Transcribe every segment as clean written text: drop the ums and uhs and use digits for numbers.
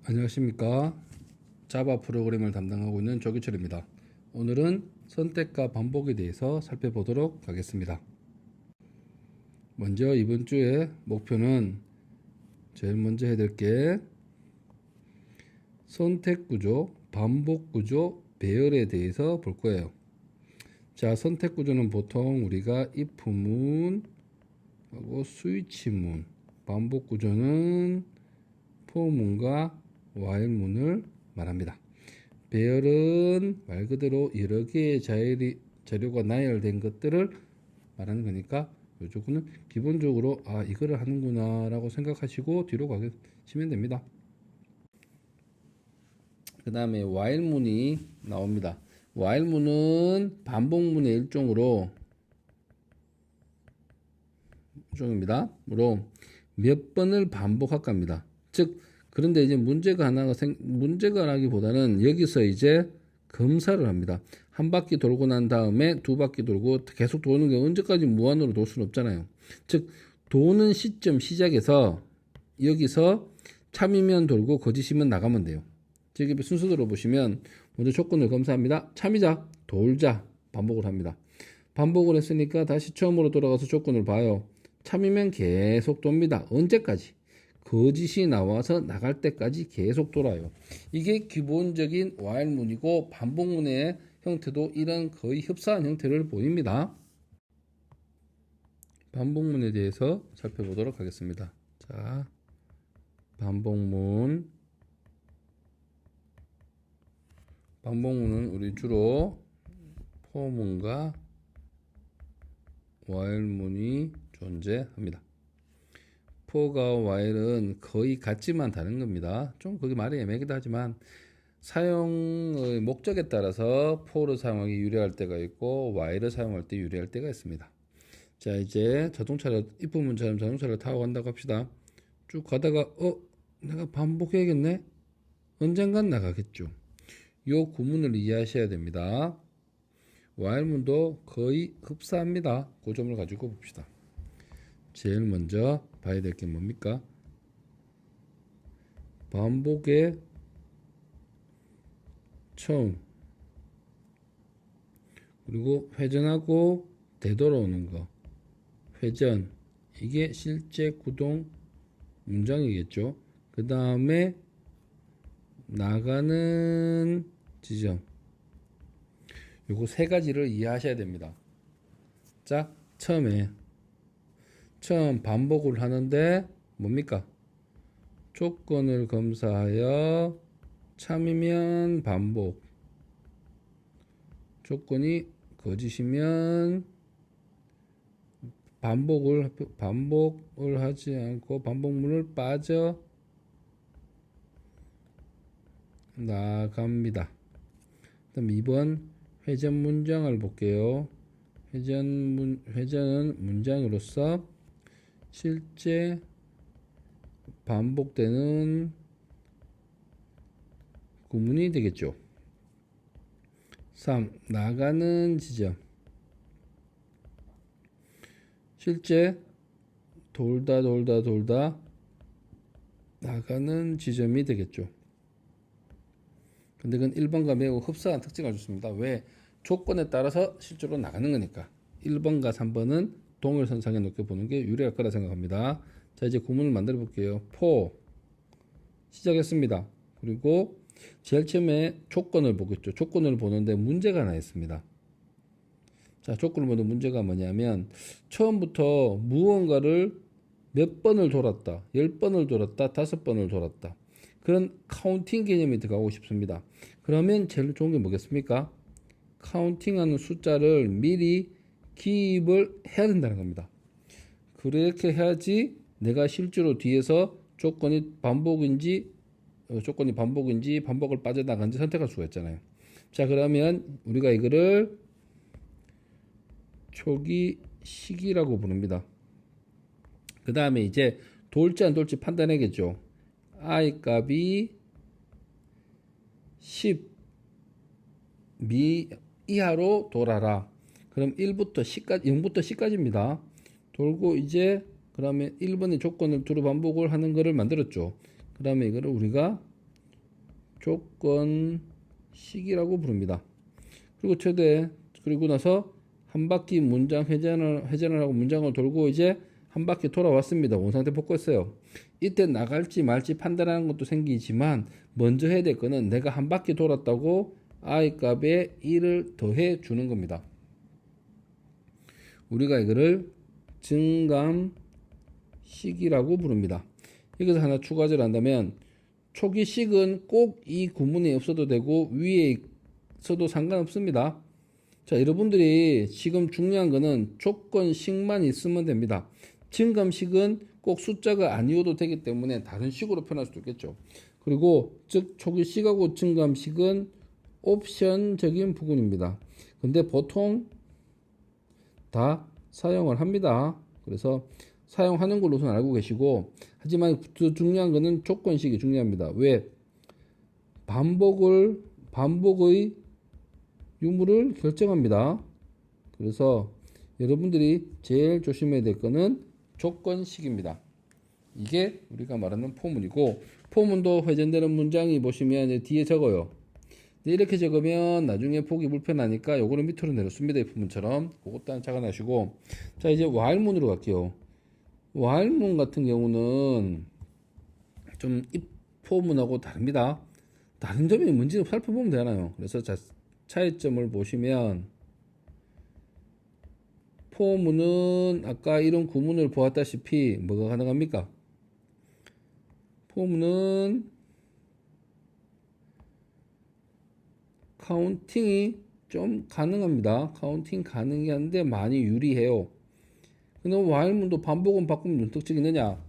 안녕하십니까. 자바 프로그램을 담당하고 있는 조기철입니다. 오늘은 선택과 반복에 대해서 살펴보도록 하겠습니다. 먼저 이번 주의 목표는 제일 먼저 해야 될 게 선택 구조, 반복 구조, 배열에 대해서 볼 거예요. 자, 선택 구조는 보통 우리가 if문 하고 스위치문, 반복 구조는 for문과 while문을 말합니다. 배열은 말 그대로 여러 개의 자료가 나열된 것들을 말하는 거니까 요쪽은 기본적으로 이거를 하는구나 라고 생각하시고 뒤로 가시면 됩니다. 그 다음에 while문이 나옵니다. while문은 반복문의 일종입니다. 몇 번을 반복할까입니다. 즉 그런데 이제 문제가 나기보다는 여기서 이제 검사를 합니다. 한 바퀴 돌고 난 다음에 두 바퀴 돌고 계속 도는 게 언제까지 무한으로 돌 수는 없잖아요. 즉 도는 시점 시작에서 여기서 참이면 돌고 거짓이면 나가면 돼요. 즉 순서대로 보시면 먼저 조건을 검사합니다. 참이자, 돌자, 반복을 합니다. 반복을 했으니까 다시 처음으로 돌아가서 조건을 봐요. 참이면 계속 돕니다. 언제까지? 거짓이 나와서 나갈 때까지 계속 돌아요. 이게 기본적인 while문이고 반복문의 형태도 이런 거의 흡사한 형태를 보입니다. 반복문에 대해서 살펴보도록 하겠습니다. 자, 반복문은 우리 주로 for문과 while문이 존재합니다. for과 while은 거의 같지만 다른 겁니다. 좀 그게 말이 애매하기도 하지만 사용의 목적에 따라서 for를 사용하기 유리할 때가 있고 while을 사용할 때 유리할 때가 있습니다. 자, 이제 if문처럼 자동차를 타고 간다고 합시다. 쭉 가다가 내가 반복해야겠네? 언젠간 나가겠죠. 요 구문을 이해하셔야 됩니다. while문도 거의 흡사합니다. 그 점을 가지고 봅시다. 제일 먼저 봐야 될 게 뭡니까? 반복의 처음, 그리고 회전하고 되돌아오는 거, 회전, 이게 실제 구동 문장이겠죠. 그 다음에 나가는 지점, 요거 세 가지를 이해하셔야 됩니다. 자, 처음 반복을 하는데 뭡니까? 조건을 검사하여 참이면 반복, 조건이 거짓이면 반복을 하지 않고 반복문을 빠져 나갑니다. 그다음 2번 회전 문장을 볼게요. 회전은 문장으로서 실제 반복되는 구문이 되겠죠. 3. 나가는 지점, 실제 돌다 나가는 지점이 되겠죠. 근데 그건 1번과 매우 흡사한 특징을 줬습니다. 왜? 조건에 따라서 실제로 나가는 거니까. 1번과 3번은 동일선상에 놓게 보는 게 유리할 거라 생각합니다. 자, 이제 구문을 만들어 볼게요. for 시작했습니다. 그리고 제일 처음에 조건을 보겠죠. 조건을 보는데 문제가 하나 있습니다. 자, 조건을 보는 문제가 뭐냐면 처음부터 무언가를 몇 번을 돌았다, 10번을 돌았다, 5번을 돌았다, 그런 카운팅 개념이 들어가고 싶습니다. 그러면 제일 좋은 게 뭐겠습니까? 카운팅하는 숫자를 미리 기입을 해야 된다는 겁니다. 그렇게 해야지 내가 실제로 뒤에서 조건이 반복인지 반복을 빠져나간지 선택할 수가 있잖아요. 자, 그러면 우리가 이거를 초기 시기라고 부릅니다. 그 다음에 이제 돌지 안 돌지 판단해야겠죠. I 값이 10 이하로 돌아라. 그럼 1부터 10까지, 0부터 10까지입니다. 돌고 이제 그러면 1번의 조건을 두루 반복을 하는 거를 만들었죠. 그 다음에 이거를 우리가 조건식이라고 부릅니다. 그리고 최대, 그리고 나서 한 바퀴 문장 회전을 하고 문장을 돌고 이제 한 바퀴 돌아왔습니다. 원상태 복구했어요. 이때 나갈지 말지 판단하는 것도 생기지만 먼저 해야 될 거는 내가 한 바퀴 돌았다고 I 값에 1을 더해 주는 겁니다. 우리가 이거를 증감식이라고 부릅니다. 여기서 하나 추가적으로 한다면 초기식은 꼭 이 구문이 없어도 되고 위에 있어도 상관없습니다. 자, 여러분들이 지금 중요한 거는 조건식만 있으면 됩니다. 증감식은 꼭 숫자가 아니어도 되기 때문에 다른 식으로 표현할 수도 있겠죠. 그리고 즉 초기식하고 증감식은 옵션적인 부분입니다. 근데 보통 다 사용을 합니다. 그래서 사용하는 걸로 우선 알고 계시고, 하지만 더 중요한 거는 조건식이 중요합니다. 왜? 반복의 유무를 결정합니다. 그래서 여러분들이 제일 조심해야 될 거는 조건식입니다. 이게 우리가 말하는 포문이고, 포문도 회전되는 문장이 보시면 뒤에 적어요. 이렇게 적으면 나중에 보기 불편하니까 요거는 밑으로 내렸습니다. 이 부분처럼 그것도 적어놔시고, 자 이제 while문으로 갈게요. while문 같은 경우는 좀 if 포문하고 다릅니다. 다른 점이 뭔지 살펴보면 되잖아요. 그래서 자, 차이점을 보시면 포문은 아까 이런 구문을 보았다시피 뭐가 가능합니까? 포문은 카운팅이 좀 가능합니다. 카운팅 가능한데 많이 유리해요. 근데 while문도 반복은 바꾸면 눈떡증 있느냐?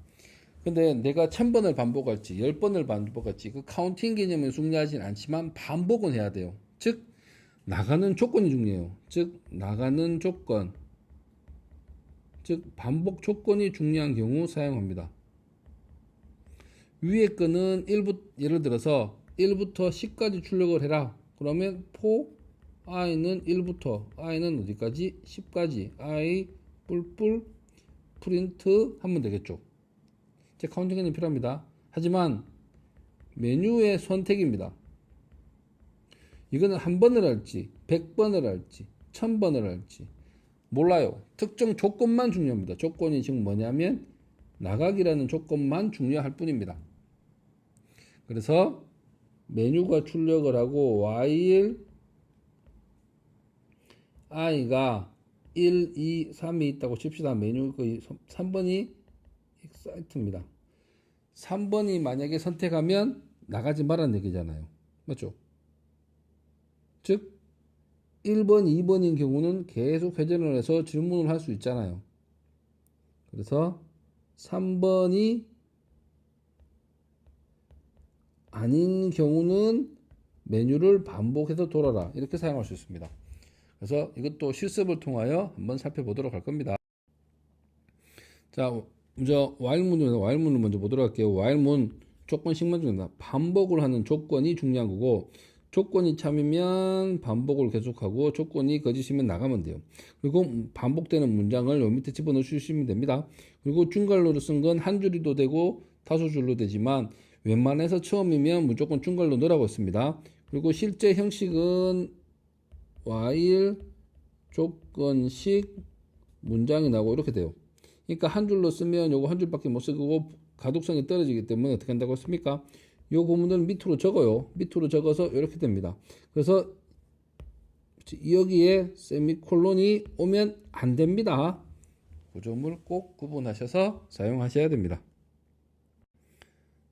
근데 내가 1000번을 반복할지 10번을 반복할지 그 카운팅 개념은 중요하진 않지만 반복은 해야 돼요. 즉 나가는 조건이 중요해요. 즉 나가는 조건, 즉 반복 조건이 중요한 경우 사용합니다. 위에 거는 1부터, 예를 들어서 1부터 10까지 출력을 해라. 그러면 for i는 1부터 i는 어디까지? 10까지 i 뿔뿔 프린트 하면 되겠죠. 이제 카운팅 개념이 필요합니다. 하지만 메뉴의 선택입니다. 이거는 한 번을 할지 100번을 할지 1000번을 할지 몰라요. 특정 조건만 중요합니다. 조건이 지금 뭐냐면 나가기라는 조건만 중요할 뿐입니다. 그래서 메뉴가 출력을 하고 while i가 1, 2, 3이 있다고 칩시다. 메뉴 거의 3번이 excite입니다. 3번이 만약에 선택하면 나가지 말라는 얘기잖아요. 맞죠? 즉 1번, 2번인 경우는 계속 회전을 해서 질문을 할 수 있잖아요. 그래서 3번이 아닌 경우는 메뉴를 반복해서 돌아라 이렇게 사용할 수 있습니다. 그래서 이것도 실습을 통하여 한번 살펴보도록 할 겁니다. 자, 먼저 while문을 먼저 보도록 할게요. while문 조건식만 중요합니다. 반복을 하는 조건이 중요한 거고, 조건이 참이면 반복을 계속하고 조건이 거짓이면 나가면 돼요. 그리고 반복되는 문장을 요 밑에 집어넣어 주시면 됩니다. 그리고 중괄호로 쓴 건 한 줄이도 되고 다소 줄로 되지만 웬만해서 처음이면 무조건 중괄호 넣으라고 했습니다. 그리고 실제 형식은 while 조건식 문장이 나오고 이렇게 돼요. 그러니까 한 줄로 쓰면 요거 한 줄밖에 못 쓰고 가독성이 떨어지기 때문에 어떻게 한다고 했습니까? 요 구문을 밑으로 적어요. 밑으로 적어서 이렇게 됩니다. 그래서 여기에 세미콜론이 오면 안 됩니다. 그 점을 꼭 구분하셔서 사용하셔야 됩니다.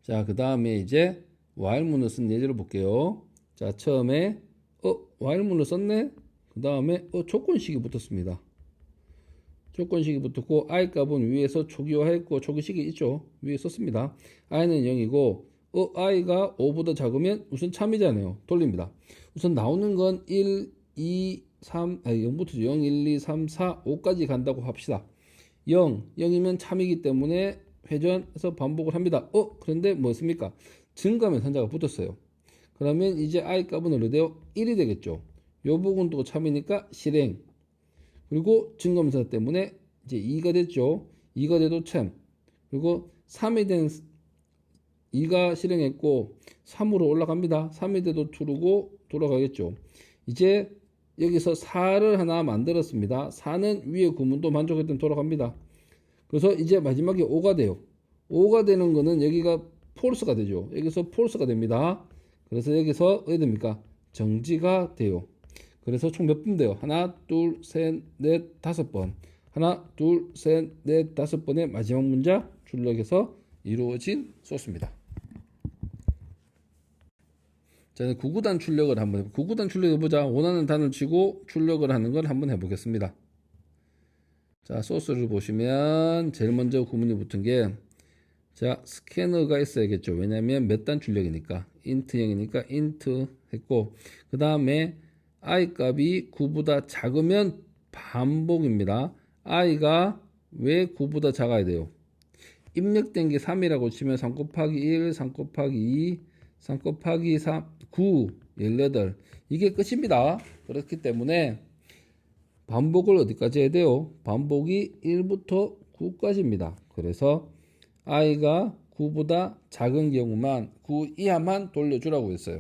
자, 그 다음에 이제 while문을 쓴 예제를 볼게요. 자, 처음에 while문을 썼네. 그 다음에 조건식이 붙었습니다. 조건식이 붙었고 i 값은 위에서 초기화했고 초기식이 있죠. 위에 썼습니다. i는 0이고 i가 5보다 작으면 우선 참이잖아요. 돌립니다. 우선 나오는 건 1, 2, 3, 0부터 0, 1, 2, 3, 4, 5까지 간다고 합시다. 0이면 참이기 때문에 회전해서 반복을 합니다. 그런데 뭐였습니까? 증가면 선자가 붙었어요. 그러면 이제 i 값은 어느 돼요? 1이 되겠죠. 요 부분도 참이니까 실행. 그리고 증가면서 때문에 이제 2가 됐죠. 2가 돼도 참. 그리고 3이 된 2가 실행했고 3으로 올라갑니다. 3이 돼도 true고 돌아가겠죠. 이제 여기서 4를 하나 만들었습니다. 4는 위에 구문도 만족했던 돌아갑니다. 그래서 이제 마지막에 5가 돼요. 5가 되는 거는 여기가 false가 되죠. 여기서 false가 됩니다. 그래서 여기서 어디 됩니까? 정지가 돼요. 그래서 총 몇 번 돼요? 하나, 둘, 셋, 넷, 5번. 하나, 둘, 셋, 넷, 5번의 마지막 문자 출력해서 이루어진 소스입니다. 자, 구구단 출력을 한번 해볼게요. 구구단 출력 해보자. 원하는 단을 치고 출력을 하는 걸 한번 해보겠습니다. 자, 소스를 보시면 제일 먼저 구문이 붙은 게, 자, 스캐너가 있어야겠죠. 왜냐면 몇 단 출력이니까. int형이니까 int 했고, 그 다음에 i 값이 9보다 작으면 반복입니다. i가 왜 9보다 작아야 돼요? 입력된 게 3이라고 치면 3 곱하기 1, 3 곱하기 2, 3 곱하기 3, 9, 18. 이게 끝입니다. 그렇기 때문에 반복을 어디까지 해야 돼요? 반복이 1부터 9까지입니다. 그래서 i가 9보다 작은 경우만 9 이하만 돌려주라고 했어요.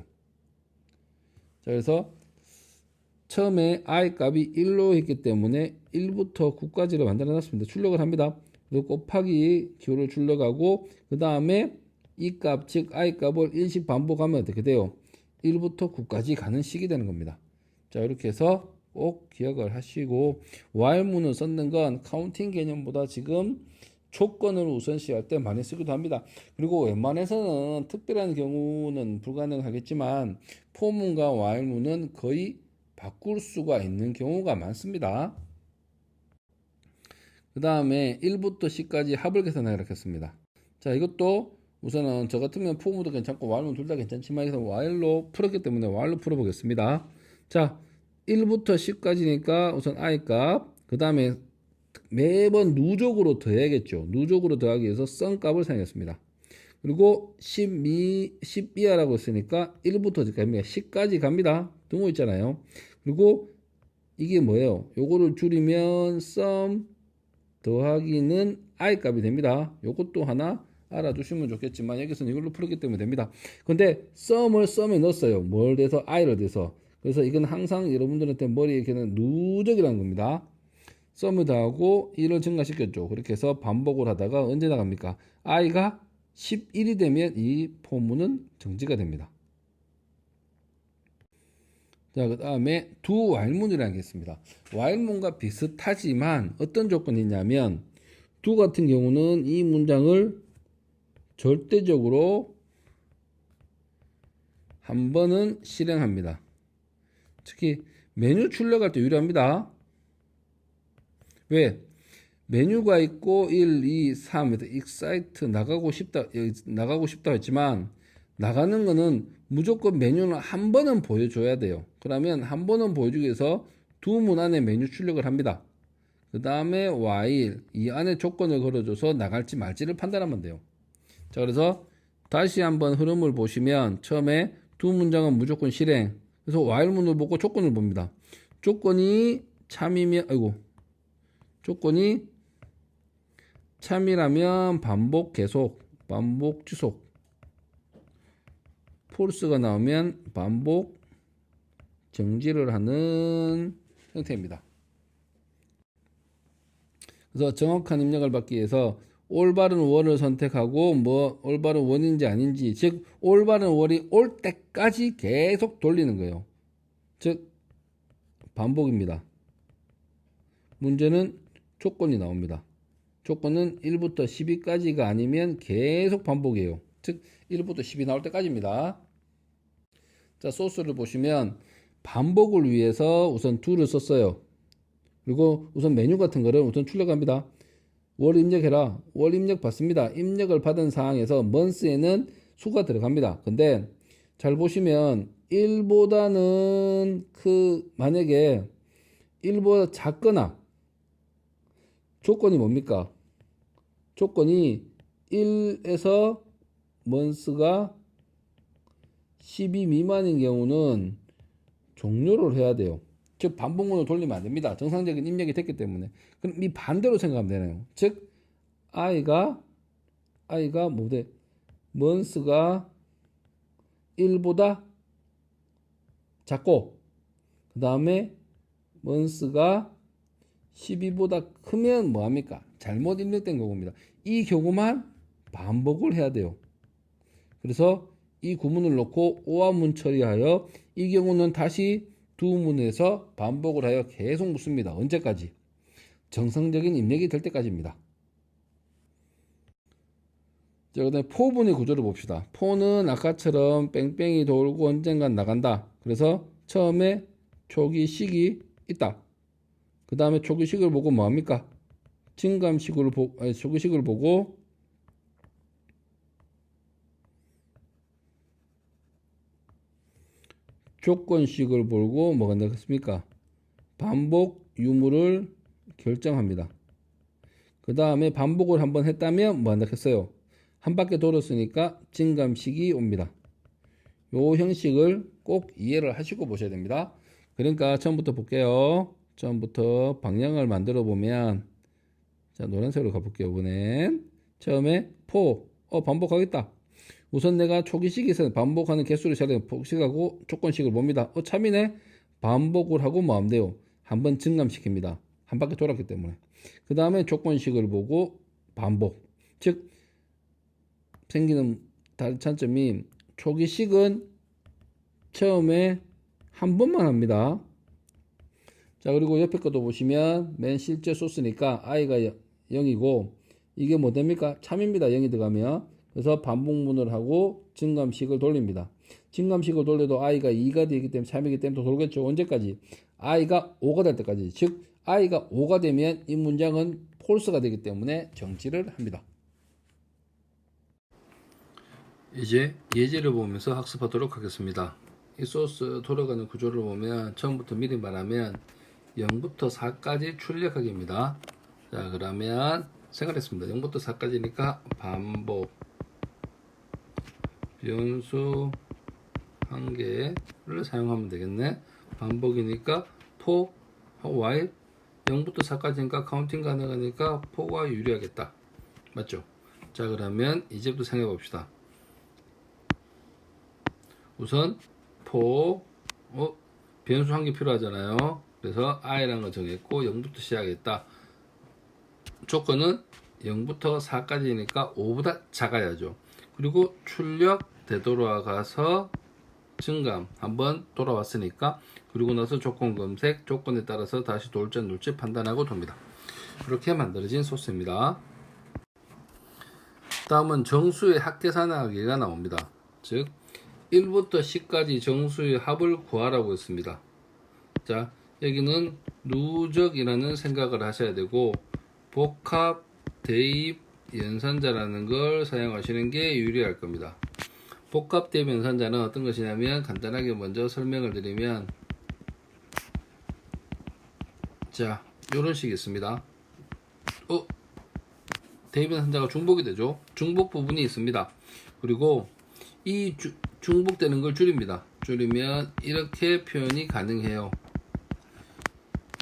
자, 그래서 처음에 i 값이 1로 했기 때문에 1부터 9까지를 만들어 놨습니다. 출력을 합니다. 그리고 곱하기 기호를 출력하고 그 다음에 이 값, 즉 i 값을 1씩 반복하면 어떻게 돼요? 1부터 9까지 가는 식이 되는 겁니다. 자, 이렇게 해서 꼭 기억을 하시고, while문을 썼는 건 카운팅 개념보다 지금 조건을 우선시할 때 많이 쓰기도 합니다. 그리고 웬만해서는 특별한 경우는 불가능하겠지만 for문과 while문은 거의 바꿀 수가 있는 경우가 많습니다. 그 다음에 1부터 10까지 합을 계산하도록 했습니다. 자, 이것도 우선은 저 같으면 for문도 괜찮고 while문 둘 다 괜찮지만 여기서 while로 풀었기 때문에 while로 풀어보겠습니다. 자, 1부터 10까지니까 우선 i 값, 그 다음에 매번 누적으로 더해야겠죠. 누적으로 더하기 위해서 sum 값을 사용했습니다. 그리고 10 이하라고 했으니까 1부터 어디까지 갑니까? 10까지 갑니다. 등호 있잖아요. 그리고 이게 뭐예요? 요거를 줄이면 sum 더하기는 i 값이 됩니다. 요것도 하나 알아두시면 좋겠지만 여기서는 이걸로 풀었기 때문에 됩니다. 근데 sum을 sum에 넣었어요. 뭘 대서? i를 대서. 그래서 이건 항상 여러분들한테 머리에 걔는 누적이라는 겁니다. sum을 더하고 1을 증가시켰죠. 그렇게 해서 반복을 하다가 언제 나갑니까? i가 11이 되면 이 포문은 정지가 됩니다. 자, 그 다음에 do while문이라는 게 있습니다. while문과 비슷하지만 어떤 조건이 있냐면 do 같은 경우는 이 문장을 절대적으로 한 번은 실행합니다. 특히 메뉴 출력할 때 유리합니다. 왜? 메뉴가 있고 1, 2, 3 excite 나가고 싶다 했지만 나가는 거는 무조건 메뉴는 한 번은 보여줘야 돼요. 그러면 한 번은 보여주기 위해서 두 문 안에 메뉴 출력을 합니다. 그 다음에 while 이 안에 조건을 걸어줘서 나갈지 말지를 판단하면 돼요. 자, 그래서 다시 한번 흐름을 보시면 처음에 두 문장은 무조건 실행. 그래서 while문을 보고 조건을 봅니다. 조건이 참이면 조건이 참이라면 반복 계속, 반복 지속. false가 나오면 반복 정지를 하는 형태입니다. 그래서 정확한 입력을 받기 위해서 올바른 월을 선택하고 올바른 원인지 아닌지, 즉 올바른 월이 올 때까지 계속 돌리는 거예요. 즉 반복입니다. 문제는 조건이 나옵니다. 조건은 1부터 12까지가 아니면 계속 반복이에요. 즉 1부터 10이 나올 때까지입니다. 자, 소스를 보시면 반복을 위해서 우선 do를 썼어요. 그리고 우선 메뉴 같은 거를 우선 출력합니다. 월 입력해라. 월 입력 받습니다. 입력을 받은 상황에서 month에는 수가 들어갑니다. 근데 잘 보시면 1보다는 만약에 1보다 작거나 조건이 뭡니까? 조건이 1에서 month가 12 미만인 경우는 종료를 해야 돼요. 즉 반복문을 돌리면 안 됩니다. 정상적인 입력이 됐기 때문에. 그럼 이 반대로 생각하면 되네요. 즉 i가 뭐돼? months가 1보다 작고 그 다음에 months가 12보다 크면 뭐합니까? 잘못 입력된 경우입니다. 이 경우만 반복을 해야 돼요. 그래서 이 구문을 놓고 오화문 처리하여 이 경우는 다시 두 문에서 반복을 하여 계속 묻습니다. 언제까지? 정상적인 입력이 될 때까지입니다. 자, 그다음에 포분의 구조를 봅시다. 포는 아까처럼 뺑뺑이 돌고 언젠간 나간다. 그래서 처음에 초기식이 있다. 그 다음에 초기식을 보고 뭐합니까? 초기식을 보고 조건식을 보고 뭐가 나겠습니까? 반복 유무를 결정합니다. 그 다음에 반복을 한번 했다면 뭐 한다 했어요? 한 바퀴 돌았으니까 증감식이 옵니다. 요 형식을 꼭 이해를 하시고 보셔야 됩니다. 그러니까 처음부터 볼게요. 처음부터 방향을 만들어 보면 자, 노란색으로 가볼게요. 이번엔 처음에 반복하겠다. 우선 내가 초기식에서 반복하는 개수를 찾아내 복식하고 조건식을 봅니다. 참이네. 반복을 하고 뭐 하면 돼요? 한번 증감시킵니다. 한 바퀴 돌았기 때문에. 그 다음에 조건식을 보고 반복. 즉 생기는 다른 차점이 초기식은 처음에 한 번만 합니다. 자, 그리고 옆에 것도 보시면 맨 실제 소스니까 i가 0이고 이게 뭐 됩니까? 참입니다. 0이 들어가면. 그래서 반복문을 하고 증감식을 돌립니다. 증감식을 돌려도 i가 2가 되기 때문에 참이기 때문에 또 돌겠죠. 언제까지? i가 5가 될 때까지. 즉 i가 5가 되면 이 문장은 false가 되기 때문에 정지를 합니다. 이제 예제를 보면서 학습하도록 하겠습니다. 이 소스 돌아가는 구조를 보면 처음부터 미리 말하면 0부터 4까지 출력하기입니다. 자, 그러면 생각했습니다. 0부터 4까지니까 반복 변수 한 개를 사용하면 되겠네. 반복이니까 for while 0부터 4까지니까 카운팅 가능하니까 for가 유리하겠다. 맞죠? 자, 그러면 이제부터 생각해 봅시다. 우선 for 변수 한 개 필요하잖아요. 그래서 i라는 걸 정했고 0부터 시작했다. 조건은 0부터 4까지니까 5보다 작아야죠. 그리고 출력 되돌아가서 증감 한번 돌아왔으니까 그리고 나서 조건 검색 조건에 따라서 다시 돌지 안 돌지 판단하고 돕니다. 이렇게 만들어진 소스입니다. 다음은 정수의 합계산하기가 나옵니다. 즉 1부터 10까지 정수의 합을 구하라고 했습니다. 자, 여기는 누적이라는 생각을 하셔야 되고 복합, 대입, 연산자라는 걸 사용하시는 게 유리할 겁니다. 복합, 대입, 연산자는 어떤 것이냐면 간단하게 먼저 설명을 드리면 자, 이런 식이 있습니다. 대입, 연산자가 중복이 되죠. 중복 부분이 있습니다. 그리고 이 중복되는 걸 줄입니다. 줄이면 이렇게 표현이 가능해요.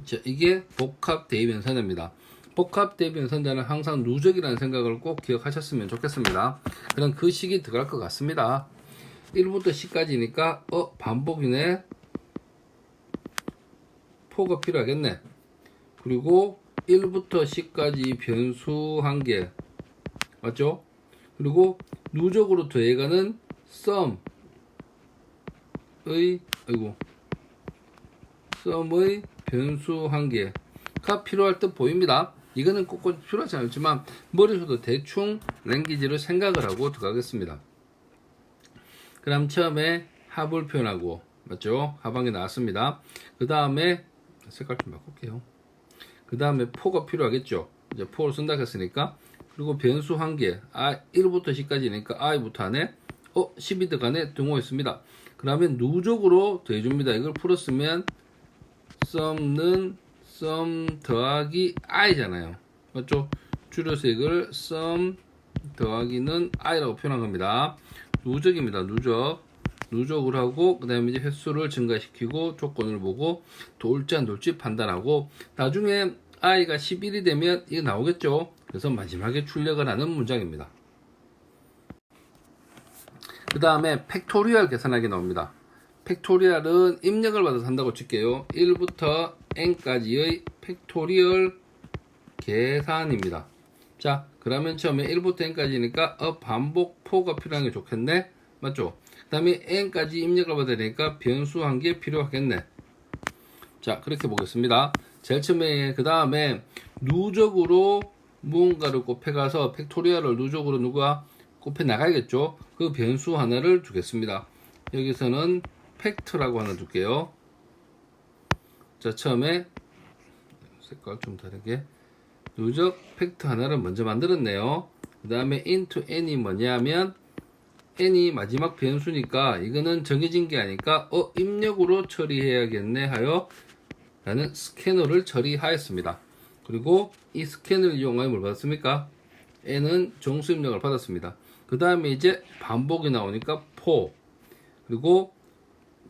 자, 이게 복합 대입 연산자입니다. 복합 대입 연산자는 항상 누적이라는 생각을 꼭 기억하셨으면 좋겠습니다. 그럼 그 식이 들어갈 것 같습니다. 1부터 10까지니까 반복이네. for가 필요하겠네. 그리고 1부터 10까지 변수 한 개 맞죠? 그리고 누적으로 더해가는 썸의 변수 한 개가 필요할 듯 보입니다. 이거는 꼭 필요하지 않지만 머릿속으로 대충 랭귀지로 생각을 하고 들어가겠습니다. 그럼 처음에 합을 표현하고 맞죠? 합한 게 나왔습니다. 그 다음에 색깔 좀 바꿀게요. 그 다음에 for가 필요하겠죠? 이제 for를 쓴다고 했으니까 그리고 변수 한 개 1부터 10까지니까 i부터 안에 10이 들어가네 등호했습니다. 그러면 누적으로 더해줍니다. 이걸 풀었으면 썸는 썸 더하기 i잖아요. 맞죠? 줄여서 이걸 썸 더하기는 i라고 표현한 겁니다. 누적입니다. 누적을 하고 그 다음에 이제 횟수를 증가시키고 조건을 보고 돌지 안 돌지 판단하고 나중에 i가 11이 되면 이게 나오겠죠. 그래서 마지막에 출력을 하는 문장입니다. 그 다음에 팩토리얼 계산하기 나옵니다. 팩토리얼은 입력을 받아서 한다고 칠게요. 1부터 n까지의 팩토리얼 계산입니다. 자, 그러면 처음에 1부터 n까지니까 반복 포가 필요한 게 좋겠네. 맞죠? 그 다음에 n까지 입력을 받아야 되니까 변수 한 개 필요하겠네. 자, 그렇게 보겠습니다. 제일 처음에 그 다음에 누적으로 무언가를 곱해가서 팩토리얼을 누적으로 누가 곱해 나가야겠죠. 그 변수 하나를 주겠습니다. 여기서는 팩트라고 하나 둘게요. 자, 처음에 색깔 좀 다르게 누적 팩트 하나를 먼저 만들었네요. 그 다음에 into n이 뭐냐면 n이 마지막 변수니까 이거는 정해진 게 아니까 입력으로 처리해야겠네 하여 라는 스캐너를 처리하였습니다. 그리고 이 스캐너를 이용하여 뭘 받았습니까? n은 정수 입력을 받았습니다. 그 다음에 이제 반복이 나오니까 for, 그리고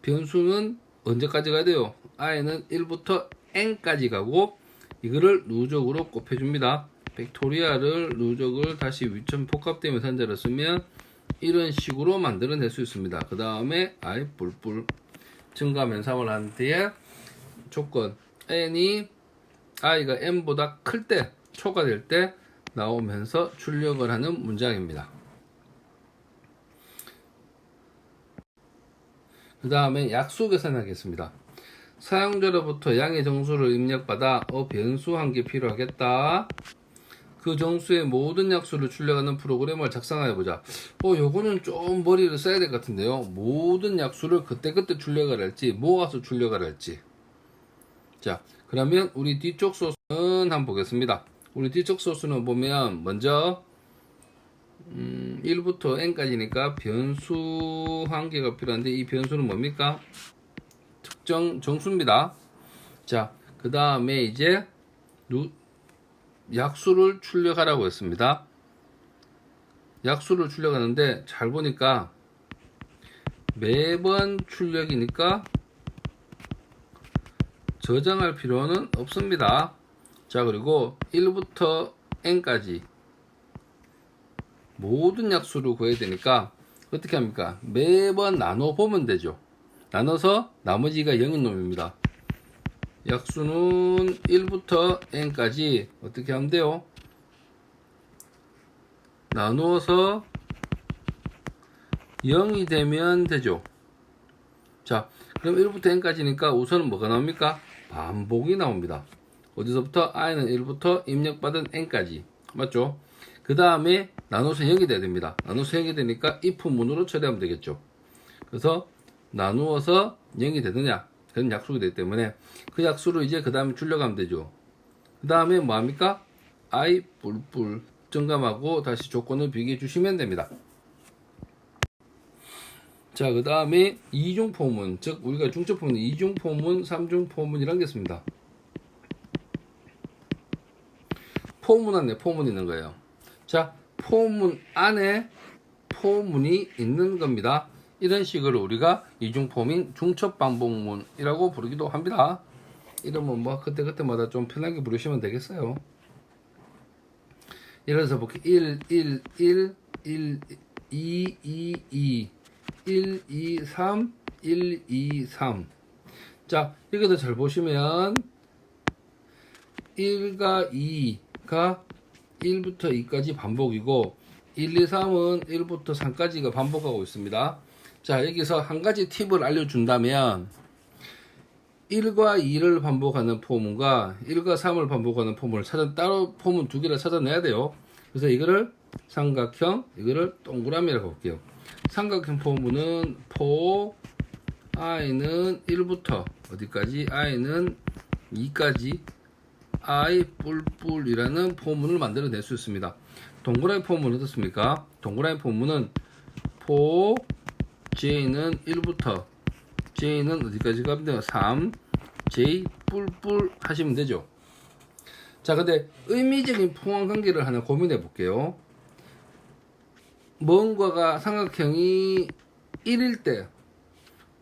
변수는 언제까지 가야 돼요? i는 1부터 n까지 가고 이거를 누적으로 곱해줍니다. 팩토리얼을 누적을 다시 위점 복합되면서 한자를 쓰면 이런 식으로 만들어낼 수 있습니다. 그 다음에 i 뿔뿔 증가면삼을 한 뒤에 조건 n이 i가 n보다 클 때, 초과될 때 나오면서 출력을 하는 문장입니다. 그 다음에 약수 계산하겠습니다. 사용자로부터 양의 정수를 입력받아 변수 한 개 필요하겠다. 그 정수의 모든 약수를 출력하는 프로그램을 작성하여 보자. 요거는 좀 머리를 써야 될 것 같은데요. 모든 약수를 그때그때 출력을 할지 모아서 출력을 할지. 자, 그러면 우리 뒤쪽 소스는 한번 보겠습니다. 우리 뒤쪽 소스는 보면 먼저 1부터 n까지니까 변수 한 개가 필요한데 이 변수는 뭡니까? 특정 정수입니다. 자, 그 다음에 이제 약수를 출력하라고 했습니다. 약수를 출력하는데 잘 보니까 매번 출력이니까 저장할 필요는 없습니다. 자, 그리고 1부터 n까지 모든 약수를 구해야 되니까 어떻게 합니까? 매번 나눠 보면 되죠. 나눠서 나머지가 0인 놈입니다. 약수는 1부터 n까지 어떻게 하면 돼요? 나누어서 0이 되면 되죠. 자, 그럼 1부터 n까지니까 우선은 뭐가 나옵니까? 반복이 나옵니다. 어디서부터? i는 1부터 입력받은 n까지. 맞죠? 그 다음에 나눠서 0이 돼야 됩니다. 나눠서 0이 되니까 if 문으로 처리하면 되겠죠. 그래서 나누어서 0이 되느냐? 그런 약수가 되기 때문에 그 약수를 이제 그 다음에 출력하면 되죠. 그 다음에 뭐 합니까? i 뿔뿔 증감하고 다시 조건을 비교해 주시면 됩니다. 자, 그 다음에 이중 포문, 즉 우리가 중첩 포문, 이중 포문, 삼중 포문이란 게 있습니다. 포문 안에 포문이 있는 거예요. 자, 포문 안에 포문이 있는 겁니다. 이런 식으로 우리가 이중 포문, 중첩 반복문이라고 부르기도 합니다. 이러면 뭐 그때그때마다 좀 편하게 부르시면 되겠어요. 예를 들어서 볼게요. 1, 1, 1, 1, 2, 2, 2, 1, 2, 3, 1, 2, 3. 자, 여기도 잘 보시면 1과 2가 1부터 2까지 반복이고 1, 2, 3은 1부터 3까지가 반복하고 있습니다. 자, 여기서 한 가지 팁을 알려준다면 1과 2를 반복하는 포문과 1과 3을 반복하는 포문을 따로 포문 두 개를 찾아내야 돼요. 그래서 이거를 삼각형, 이거를 동그라미라고 볼게요. 삼각형 포문은 포 i는 1부터 어디까지? i는 2까지 i 뿔뿔이라는 포문을 만들어낼 수 있습니다. 동그라미 포문은 어떻습니까? 동그라미 포문은 포 j는 1부터 j는 어디까지 가면 돼요? 3 j 뿔뿔 하시면 되죠. 자, 근데 의미적인 포함 관계를 하나 고민해 볼게요. 뭔가가 삼각형이 1일 때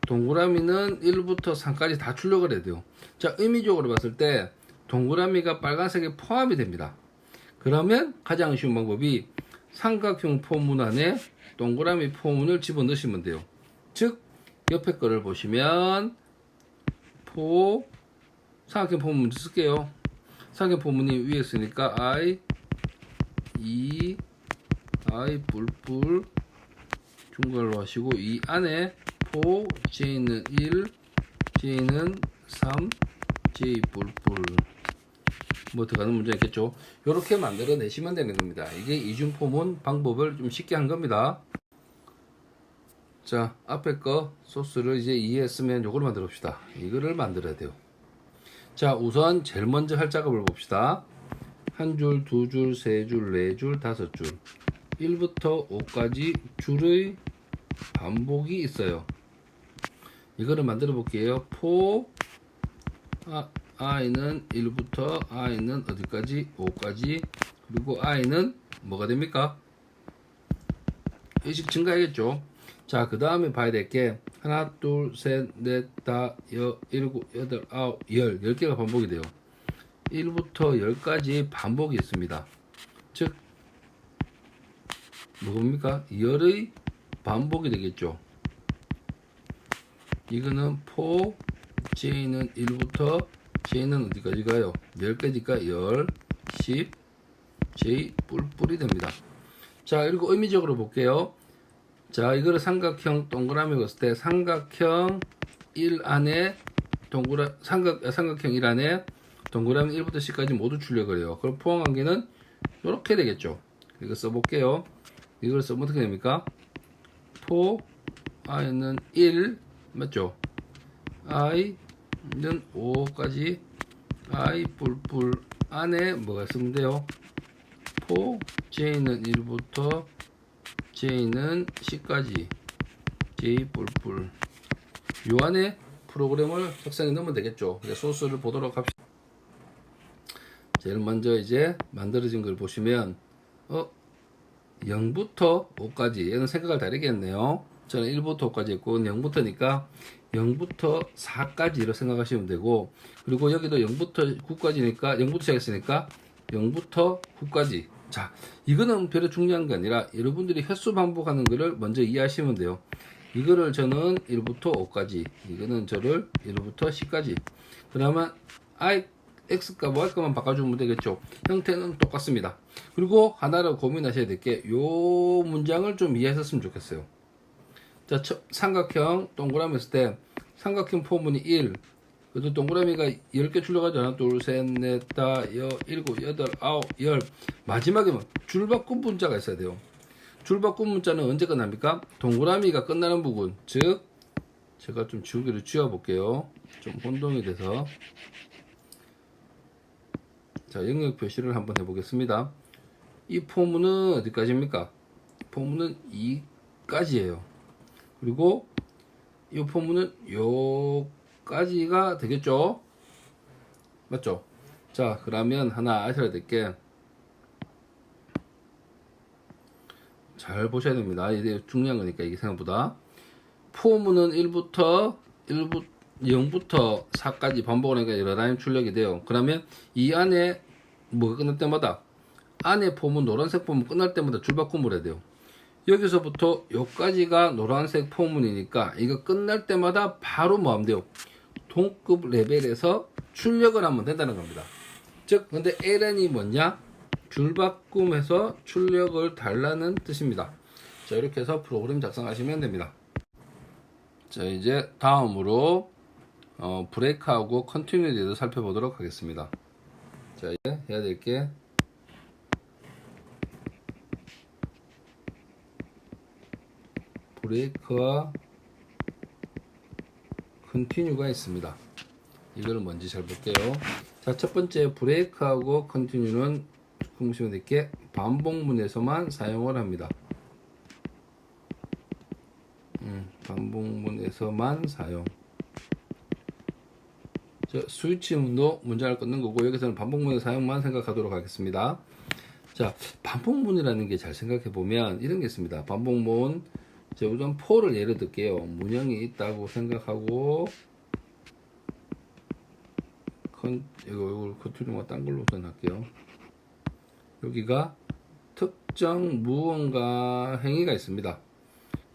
동그라미는 1부터 3까지 다 출력을 해야 돼요. 자, 의미적으로 봤을 때 동그라미가 빨간색에 포함이 됩니다. 그러면 가장 쉬운 방법이 삼각형 포문 안에 동그라미 포문을 집어넣으시면 돼요. 즉 옆에 거를 보시면 삼각형 포문 먼저 쓸게요. 삼각형 포문이 위에 있으니까 I, 뿔뿔 중괄호 하시고 이 안에 J는 1, J는 3, J 뿔뿔 뭐 들어가는 문제 있겠죠. 이렇게 만들어 내시면 되는 겁니다. 이게 이중 포문 방법을 좀 쉽게 한 겁니다. 자, 앞에 거 소스를 이제 이해했으면 요걸 만들어 봅시다. 이거를 만들어야 돼요. 자, 우선 제일 먼저 할 작업을 봅시다. 한 줄, 두 줄, 세 줄, 네 줄, 다섯 줄 1부터 5까지 줄의 반복이 있어요. 이거를 만들어 볼게요. i는 1부터 i는 어디까지? 5까지. 그리고 i는 뭐가 됩니까? 1씩 증가하겠죠. 자, 그 다음에 봐야 될 게 하나, 둘, 셋, 넷, 다, 일곱, 여덟, 아홉, 10개가 반복이 돼요. 1부터 10까지 반복이 있습니다. 즉 뭡니까? 10의 반복이 되겠죠. 이거는 J는 1부터 J는 어디까지 가요? 10까지가 10, 10, J 뿔뿔이 됩니다. 자, 그리고 의미적으로 볼게요. 자, 이거를 삼각형 동그라미 봤을 때 삼각형 1 안에 삼각형 1 안에 동그라미 1부터 10까지 모두 출력을 해요. 그럼 포항 관계는 이렇게 되겠죠. 이거 써볼게요. 이걸 쓰면 어떻게 됩니까? i는 1 맞죠? i는 5까지 i 뿔뿔 안에 뭐가 있으면 돼요? j는 1부터 j는 10까지 j 뿔뿔 요 안에 프로그램을 작성해 넣으면 되겠죠. 이제 소스를 보도록 합시다. 제일 먼저 이제 만들어진 걸 보시면 0부터 5까지 얘는 생각을 다르게 했네요. 저는 1부터 5까지 했고 0부터니까 0부터 4까지로 생각하시면 되고, 그리고 여기도 0부터 9까지니까 0부터 시작했으니까 0부터 9까지. 자, 이거는 별로 중요한 게 아니라 여러분들이 횟수 반복하는 거를 먼저 이해하시면 돼요. 이거를 저는 1부터 5까지, 이거는 저를 1부터 10까지. 그러면 x값, y값만 바꿔주면 되겠죠. 형태는 똑같습니다. 그리고 하나를 고민하셔야 될 게 요 문장을 좀 이해하셨으면 좋겠어요. 자, 삼각형 동그라미 했을 때 삼각형 포문이 1, 그래도 동그라미가 10개 출력하죠. 하나, 둘, 셋, 넷, 다, 일곱, 여덟, 아홉, 열. 마지막에는 줄바꿈 문자가 있어야 돼요. 줄바꿈 문자는 언제 끝납니까? 동그라미가 끝나는 부분. 즉, 제가 좀 지우개를 쥐어볼게요. 좀 혼동이 돼서. 자, 영역 표시를 한번 해보겠습니다. 이 포문은 어디까지입니까? 포문은 2까지예요. 그리고 이 포문은 요까지가 되겠죠? 맞죠? 자, 그러면 하나 아셔야 될 게 잘 보셔야 됩니다. 이게 중요한 거니까 이게 생각보다. 포문은 0부터 4까지 반복을 하니까 여러 라인 출력이 돼요. 그러면 이 안에 뭐가 끝날 때마다 안에 포문, 노란색 포문 끝날 때마다 줄바꿈을 해야 돼요. 여기서부터 여기까지가 노란색 포문이니까 이거 끝날 때마다 바로 뭐 하면 돼요? 동급 레벨에서 출력을 하면 된다는 겁니다. 즉, 근데 ln이 뭐냐? 줄바꿈해서 출력을 달라는 뜻입니다. 자, 이렇게 해서 프로그램 작성하시면 됩니다. 자, 이제 다음으로 브레이크하고 컨티뉴에 대해서 살펴보도록 하겠습니다. 자, 이제 해야 될 게 브레이크와 컨티뉴가 있습니다. 이거를 먼저 잘 볼게요. 자, 첫 번째 브레이크하고 컨티뉴는 보시면 될 게 반복문에서만 사용을 합니다. 반복문에서만 사용. 자, 스위치문도 문장을 끊는 거고 여기서는 반복문의 사용만 생각하도록 하겠습니다. 자, 반복문이라는 게 잘 생각해 보면 이런 게 있습니다. 반복문, 자, 우선 포를 예를 들게요. 문형이 있다고 생각하고 이걸 컨티뉴와 딴 걸로 우선 할게요. 여기가 특정 무언가 행위가 있습니다.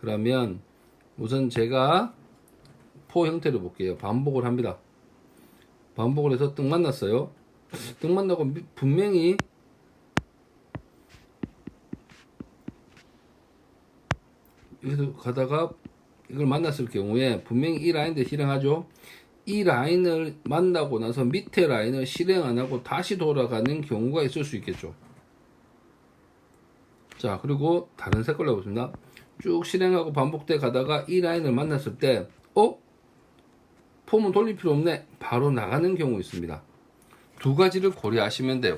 그러면 우선 제가 포 형태를 볼게요. 반복을 합니다. 반복을 해서 뜻 만났어요. 뜻 만나고 분명히 여기서 가다가 이걸 만났을 경우에 분명히 이 라인들 실행하죠. 이 라인을 만나고 나서 밑에 라인을 실행 안 하고 다시 돌아가는 경우가 있을 수 있겠죠. 자, 그리고 다른 색깔로 해보겠습니다. 쭉 실행하고 반복돼 가다가 이 라인을 만났을 때 폼은 돌릴 필요 없네, 바로 나가는 경우 있습니다. 두 가지를 고려하시면 돼요.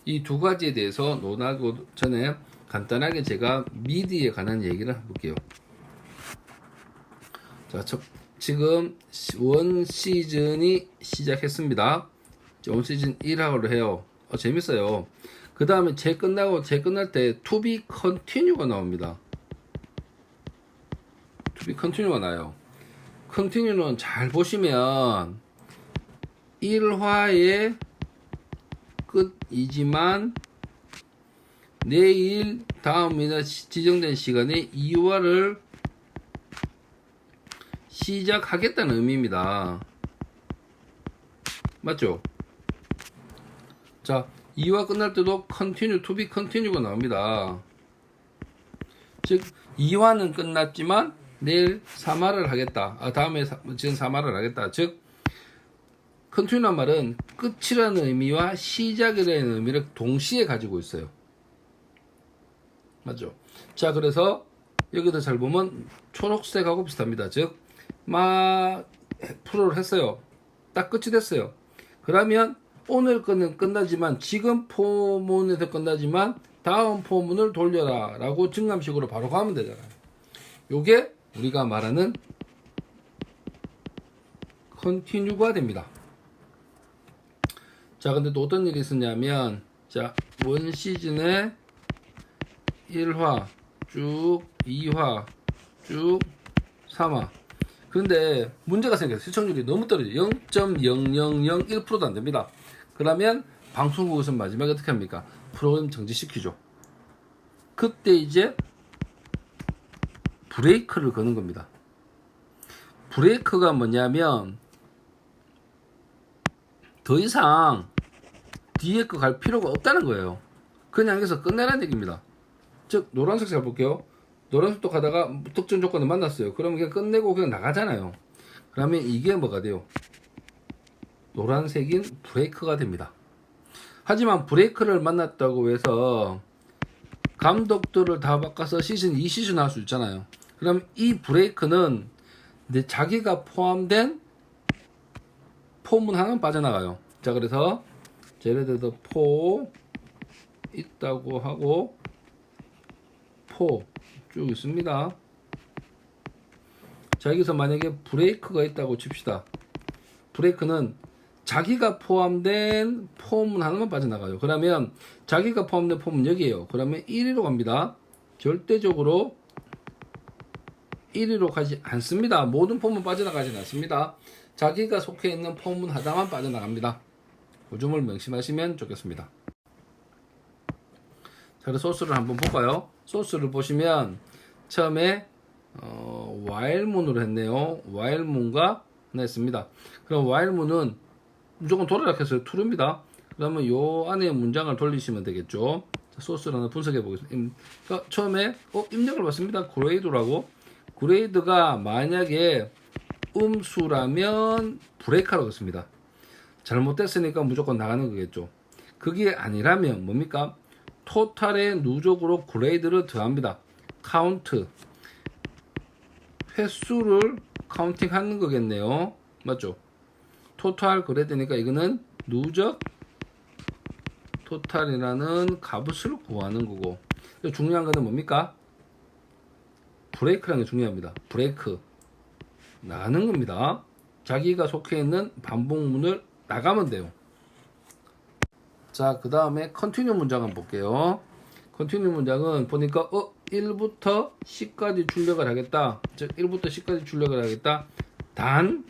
이 두 가지에 대해서 논하기 전에 간단하게 제가 미디에 관한 얘기를 해볼게요. 자, 지금 원 시즌이 시작했습니다. 원 시즌 1화로 해요. 재밌어요. 그 다음에 제 끝날 때 to be continue가 나옵니다. to be continue가 나요. continue는 잘 보시면 1화의 끝이지만 내일 다음이나 지정된 시간에 2화를 시작하겠다는 의미입니다. 맞죠? 자, 2화 끝날 때도 continue, to be continue가 나옵니다. 즉 2화는 끝났지만 내일 3화를 하겠다. 다음에 지금 3화를 하겠다. 즉 continue란 말은 끝이라는 의미와 시작이라는 의미를 동시에 가지고 있어요. 맞죠? 자, 그래서 여기도 잘 보면 초록색하고 비슷합니다. 즉 프로를 했어요. 딱 끝이 됐어요. 그러면 오늘 거는 끝나지만 지금 포문에서 끝나지만 다음 포문을 돌려라 라고 증감식으로 바로 가면 되잖아요. 요게 우리가 말하는 컨티뉴가 됩니다. 자, 근데 또 어떤 일이 있었냐면, 자, 원 시즌에 1화 쭉 2화 쭉 3화. 그런데 문제가 생겼어요. 시청률이 너무 떨어져요. 0.0001%도 안 됩니다. 그러면 방송국에서 마지막에 어떻게 합니까? 프로그램 정지시키죠. 그때 이제 브레이크를 거는 겁니다. 브레이크가 뭐냐면 더 이상 뒤에 거 갈 필요가 없다는 거예요. 그냥 여기서 끝내라는 얘기입니다. 즉 노란색 잘 볼게요. 노란색도 가다가 특정 조건을 만났어요. 그러면 그냥 끝내고 그냥 나가잖아요. 그러면 이게 뭐가 돼요? 노란색인 브레이크가 됩니다. 하지만 브레이크를 만났다고 해서 감독들을 다 바꿔서 시즌 2시즌 할 수 있잖아요. 그럼 이 브레이크는 자기가 포함된 포문 하나는 빠져나가요. 자, 그래서 예를 들어서 포 있다고 하고 포 쭉 있습니다. 자, 여기서 만약에 브레이크가 있다고 칩시다. 브레이크는 자기가 포함된 포문 하나만 빠져나가요. 그러면 자기가 포함된 포문 여기에요. 그러면 1위로 갑니다. 절대적으로 1위로 가지 않습니다. 모든 포문 빠져나가지는 않습니다. 자기가 속해 있는 포문 하나만 빠져나갑니다. 그 점을 명심하시면 좋겠습니다. 자, 그래서 소스를 한번 볼까요? 소스를 보시면 처음에 while문으로 했네요. while문과 하나 했습니다. 그럼 while문은 무조건 돌아라 해서 true입니다. 그러면 요 안에 문장을 돌리시면 되겠죠. 자, 소스를 하나 분석해 보겠습니다. 그러니까 처음에 입력을 받습니다. grade라고. grade가 만약에 음수라면 브레이크라고 했습니다. 잘못됐으니까 무조건 나가는 거겠죠. 그게 아니라면 뭡니까? 토탈에 누적으로 그레이드를 더합니다. 카운트, 횟수를 카운팅 하는 거겠네요. 맞죠? 토탈 그레이드니까 이거는 누적 토탈이라는 값을 구하는 거고, 중요한 거는 뭡니까? 브레이크라는 게 중요합니다. 브레이크 나가는 겁니다. 자기가 속해 있는 반복문을 나가면 돼요. 자, 그 다음에 컨티뉴 문장 한번 볼게요. 컨티뉴 문장은 보니까 1부터 10까지 출력을 하겠다. 즉 1부터 10까지 출력을 하겠다. 단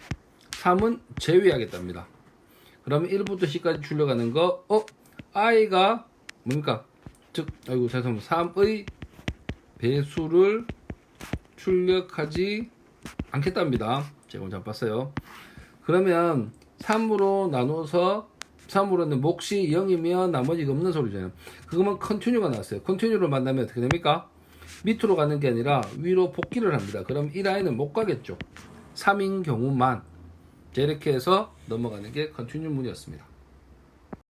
3은 제외하겠답니다. 그러면 1부터 10까지 출력하는 거 i가 뭡니까? 즉, 아이고, 죄송합니다. 3의 배수를 출력하지 않겠답니다. 제가 잘 봤어요. 그러면 3으로 나눠서 3으로는 몫이 0이면 나머지가 없는 소리잖아요. 그거만 컨티뉴가 나왔어요. 컨티뉴를 만나면 어떻게 됩니까? 밑으로 가는 게 아니라 위로 복귀를 합니다. 그럼 이 라인은 못 가겠죠. 3인 경우만. 자, 이렇게 해서 넘어가는 게 컨티뉴 문이었습니다.